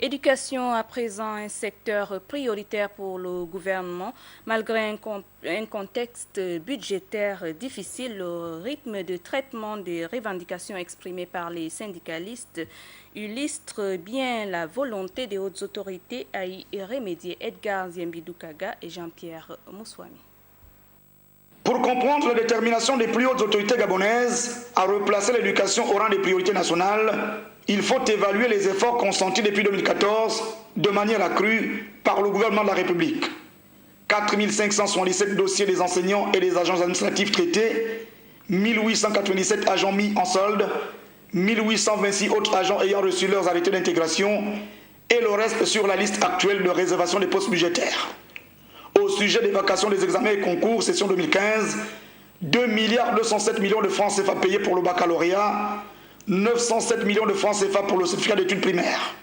Éducation à présent un secteur prioritaire pour le gouvernement. Malgré un contexte budgétaire difficile, le rythme de traitement des revendications exprimées par les syndicalistes illustre bien la volonté des hautes autorités à y remédier. Edgar Ziembidoukaga et Jean-Pierre Mouswami. Pour comprendre la détermination des plus hautes autorités gabonaises à replacer l'éducation au rang des priorités nationales, il faut évaluer les efforts consentis depuis 2014 de manière accrue par le gouvernement de la République. 4 577 dossiers des enseignants et des agents administratifs traités, 1897 agents mis en solde, 1826 autres agents ayant reçu leurs arrêtés d'intégration et le reste sur la liste actuelle de réservation des postes budgétaires. Au sujet des vacations des examens et concours, session 2015, 2,207 milliards de francs CFA payés pour le baccalauréat, 907 millions de francs CFA pour le certificat d'études primaires.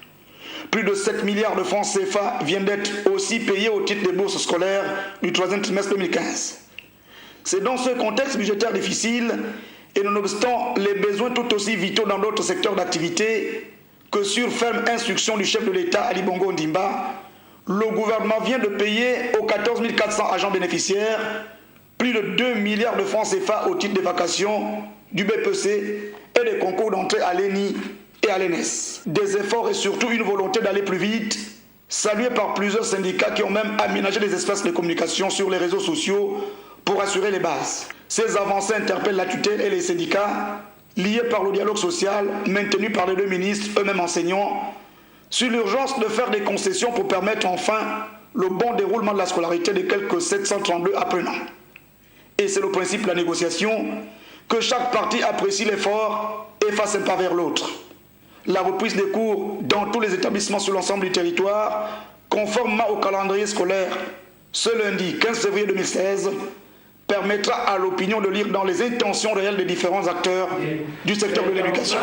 Plus de 7 milliards de francs CFA viennent d'être aussi payés au titre des bourses scolaires du troisième trimestre 2015. C'est dans ce contexte budgétaire difficile et nonobstant les besoins tout aussi vitaux dans d'autres secteurs d'activité que sur ferme instruction du chef de l'État Ali Bongo Ondimba, le gouvernement vient de payer aux 14 400 agents bénéficiaires plus de 2 milliards de francs CFA au titre des vacations du BPC et des concours d'entrée à l'ENI et à l'ENS. Des efforts et surtout une volonté d'aller plus vite, salués par plusieurs syndicats qui ont même aménagé des espaces de communication sur les réseaux sociaux pour assurer les bases. Ces avancées interpellent la tutelle et les syndicats, liés par le dialogue social maintenu par les deux ministres, eux-mêmes enseignants, sur l'urgence de faire des concessions pour permettre enfin le bon déroulement de la scolarité de quelques 732 apprenants. Et c'est le principe de la négociation, que chaque partie apprécie l'effort et fasse un pas vers l'autre. La reprise des cours dans tous les établissements sur l'ensemble du territoire, conformément au calendrier scolaire, ce lundi 15 février 2016, permettra à l'opinion de lire dans les intentions réelles des différents acteurs du secteur de l'éducation.